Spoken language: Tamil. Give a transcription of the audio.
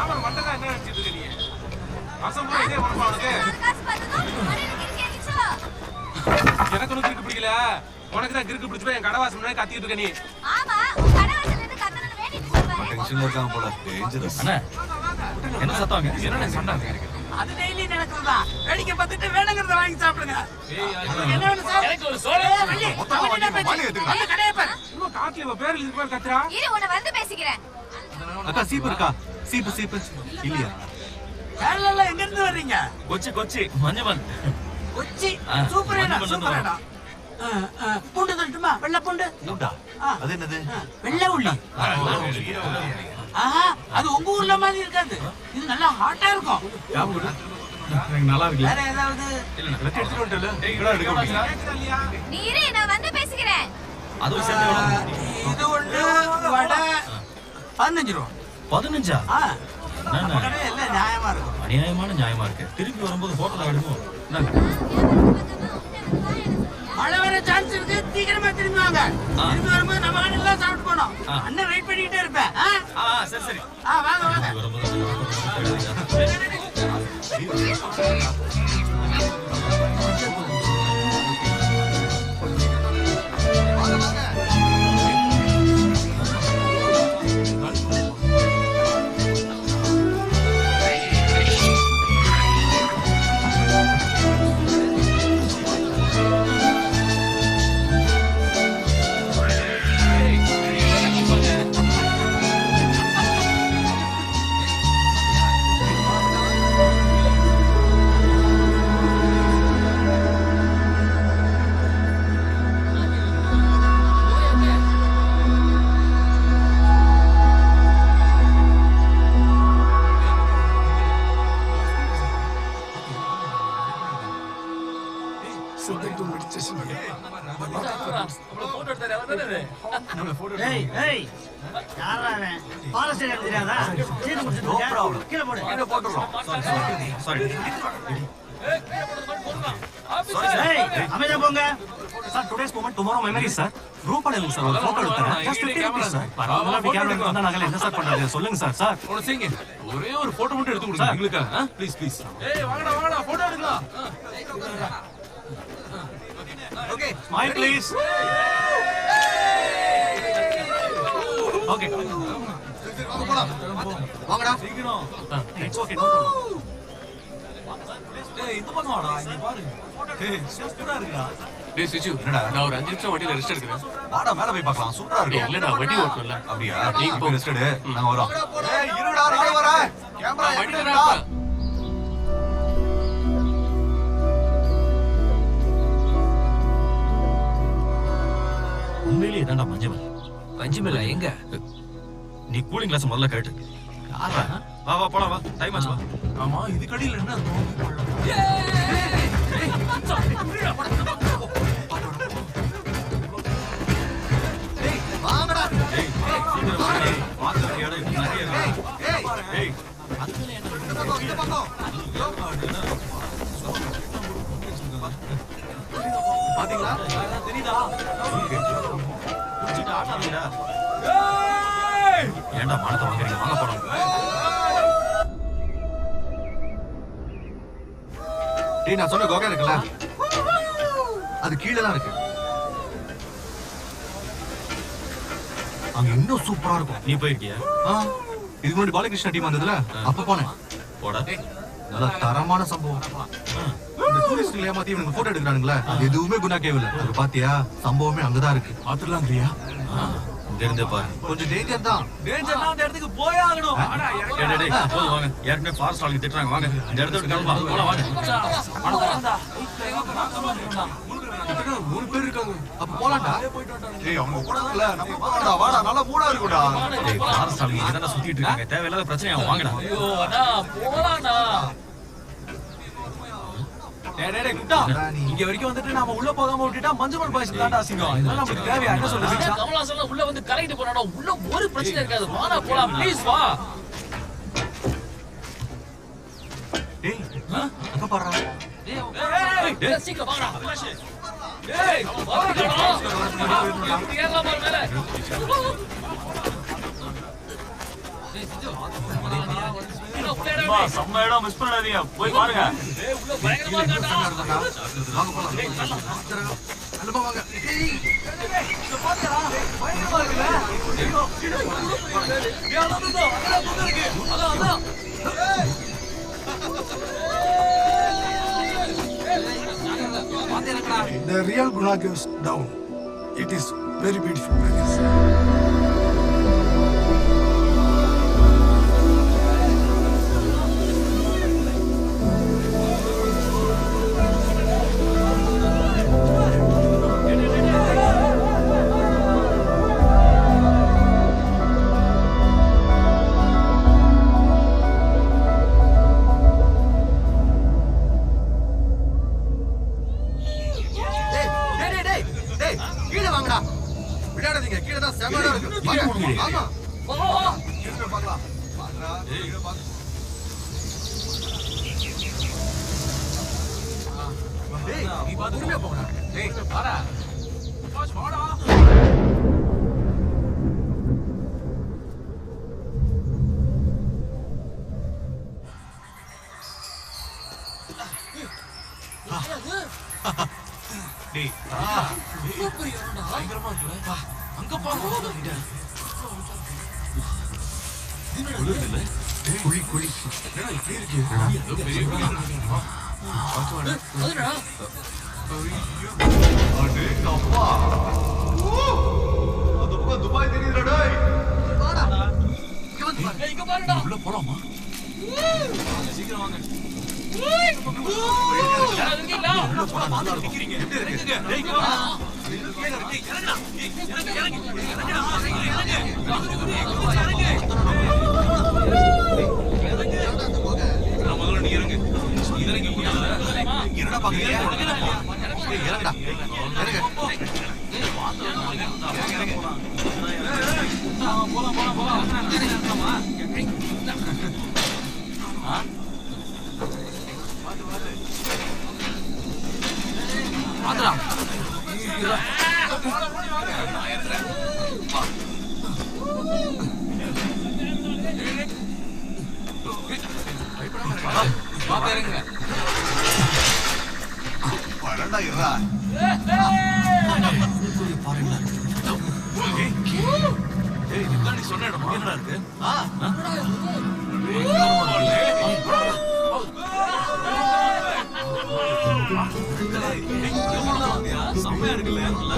கேமரா மண்டக்கா என்ன நினைச்சிட்டு இருக்க நீ? அசம்பு இதே பண்ணா உனக்கு. எனக்கு ஒண்ணு கிறுக்கு பிடிக்கல. உனக்கு தான் கிறுக்கு பிடிச்சு போய் என் கடவாசம் முன்னாடி கத்திட்டு இருக்க நீ. ஆமா, கடவாசல்ல இருந்து கத்தனன்னு வேண்டிட்டு போறேன். டென்ஷன்ல இருக்காங்க போல. டேஞ்சரஸ். அண்ணா என்ன சத்தம்? என்ன சண்டை? அது டெய்லி நடக்குறதா. வேடிக்கை பார்த்துட்டு வேணுங்கிறத வாங்கி சாப்பிடுங்க. என்ன வேணும் சார்? எனக்கு ஒரு சோள வள்ளி, வாங்கி எடுத்துங்க. அந்த கடையை பாரு. இன்னும் காட்டுல இவ பேர்ல இது பேர் கத்துறா. இரு உன்னை வந்து பேசிக்கிறேன். அக்கா சீப்பு இருக்கா? சீப்பு இல்லையா? கேரளால எங்க இருந்து வர்றீங்க? கொச்சி மஞ்சள். கொச்சி. சூப்பரேடா. பூண்டு தட்டுமா? வெள்ளை பூண்டு. பூண்டா? அது என்னது? வெள்ளை உள்ளி. ஆஹா, அது உங்க ஊர்ல மாதிரி இருக்காது. இது நல்லா ஹாட்டா இருக்கும். நல்லா இருக்கு. வேற ஏதாவது? வெட்டி எடுத்துட்டு வந்துட்டல. எங்கடா எடுக்க முடியல? நீ இரு நான் வந்து பேசிக்கிறேன். அது சேர்த்து இது ஒண்ணு வடை 15 ரூபாய். 15ஆ? நம்ம கடை எல்லாம் நியாயமா இருக்கும். நியாயமா இருக்கு. திருப்பி வரும்போது ஹோட்டல்ல விடுவோம். மழை வர சான்ஸ் இருக்கு. சீக்கிரமா திரும்பி வாங்க. திரும்பி வரும்போது நம்ம கடையில சாப்பிட்டு போனோம். அண்ணன் வெயிட் பண்ணிட்டே இருப்பேன். சரி. வாங்க. Today's moment, tomorrow memory, sir. Group padalung sir. Photo எடுத்தேன். Just 50 rupees, sir. பரவாயில்ல, அப்படி கேமரா எடுத்து வந்தா நாங்க என்ன சார் பண்றது? சொல்லுங்க சார். சார். ஒன்னு செய்யுங்க. ஒரே ஒரு போட்டோ மட்டும் எடுத்து கொடுங்க எங்களுக்கு. ப்ளீஸ். வாங்கடா போட்டோ எடுக்கலாம். Okay, smile please. Okay. வாங்கடா. சீக்கிரம். It's okay, no problem. இந்த பக்கம் வாடா, இங்க பாரு. சூப்பரா இருக்குடா. டேய் சிச்சு, நான் ஒரு 5 நிமிஷம் வண்டியில ரெஸ்ட் எடுக்கிறேன். வாடா மேல போய் பார்க்கலாம். சூப்பரா இருக்கு. இல்லடா வண்டி ஓட்டணும்ல. அப்படியா? நீ போய் ரெஸ்ட் எடு. நாங்க வரோம். ஏய் இருடா, நான் வரேன். கேமரா வண்டி எடுடா. உண்மையிலேயே தான்டா மஞ்சள் எங்க? நீ கூலிங் கிளாஸ் முதல்ல கேட்டு. வா போலாம் வா. டைம் ஆச்சு வா. ஆமா, இது கடியில என்ன வாங்கடா. சீக்கிரம் வா. பாத்து இடம் நிறைய இருக்கு. ஏய் அதுல என்ன பாத்தீங்களா? தெரியுதா? புடிச்சிட்டு ஆட்டாதீங்கடா. ஏன்டா மானத்தை வாங்குறீங்க? வாங்க போலாம். டேய் நான் சொன்ன கோகா இருக்குல்ல, அது கீழே தான் இருக்கு. அங்க இன்னும் சூப்பரா இருக்கும். நீ போயிருக்கியா? இதுக்கு முன்னாடி பாலகிருஷ்ணா டீம் வந்ததுல அப்ப போனேன். போடா. நல்ல தரமான சம்பவம். இந்த டூரிஸ்ட்ல ஏமாத்தி இவங்க போட்டோ எடுக்கிறானுங்களே, அது எதுவுமே குணா கேவல. அது பாத்தியா, சம்பவமே அங்கதான் இருக்கு. பாத்துடலாங்கிறியா? இங்க இருந்தே பாரு. கொஞ்சம் டேஞ்சர் தான். டேஞ்சர்னா அந்த இடத்துக்கு போயே ஆகணும். டேய் போதும் வாங்க. ஏற்கனவே ஃபாரஸ்ட் ஆளுங்க திட்டுறாங்க. வாங்க இந்த இடத்த விட்டு கிளம்பா. போலாம் வாங்க. 3 பேர் இருக்காங்க. அப்ப போலாம்டா. ஏய் அவங்க கூட இல்ல, நம்ம போறடா. வாடா, நல்ல மூடா இருக்குடா. டேய் ஃபாரஸ்ட் ஆளுங்க இங்க தான் சுத்திட்டு இருக்காங்க. தேவையில்லாத பிரச்சனை வாங்கடா. ஐயோ அண்ணா போலாம்டா. டேய் குட்டா, இங்க வரைக்கும் வந்துட்டு நாம உள்ள போகாம விட்டுட்டா மஞ்சள் பாய்ஸ் தான்டா அசிங்கம். இதெல்லாம் நமக்கு தேவையா? என்ன சொல்றீங்க? கமலாசன் உள்ள வந்து கரெக்ட் பண்ணடா. உள்ள ஒரு பிரச்சனை இருக்காது. வாடா போலாம் ப்ளீஸ் வா. டேய் அங்க பாறா. டேய் சீக்கிரம் வாடா. டேய் வாடா. ஏறலாம் பாரு மேல. டேய் சிஜோ. அப்பா, செம்ம இடம், மிஸ் பண்ணாதீங்க. போய் பாருங்க. உள்ள பயங்கரமா இருக்காடா. வாங்க போலாம். அனுப்ப வாங்க. The real Guna goes down. It is very beautiful place. கீழே வாங்கடா. விளையாடாதீங்க. கீழே தான் செமடா இருக்கு. வாங்க. ஆமா. கீழே பார்க்கலாம். வாங்கடா. கீழே பாக்க. டேய், நீ பொறுமையா போங்கடா. டேய், வாடா. வாடா. டேய், பயங்கரமா இருக்குல்ல? அங்க பாருங்க. குழி குழி. என்னடா இப்படி இருக்கு? ஏதோ பெரிய குழி. அதுடா. அடே அப்பா. அது பக்கம் துபாய் தெரியுதுடா டேய். வாடா. இங்க வந்து பாரு. இங்க பாருடா. உள்ள போலாமா? சீக்கிரம் வாங்க. யாராவது இருக்கீங்களா? உள்ள போனா நல்லா இருக்கும். எப்படி இருக்கு? டேய், இங்க வா. டேய், இறங்குடா. முதல்ல நீ இறங்கு. இறங்கி முடியல. என்னடா பாக்குறீங்க? டேய், இறங்குடா. இறங்கு. பாத்துடா. பாத்து இறங்குங்க. வரடா இருடா. ஏய், இதுதான் நீ சொன்ன இடம். என்னடா இருக்கு? செம்மையா இருக்குல்ல? நல்லா.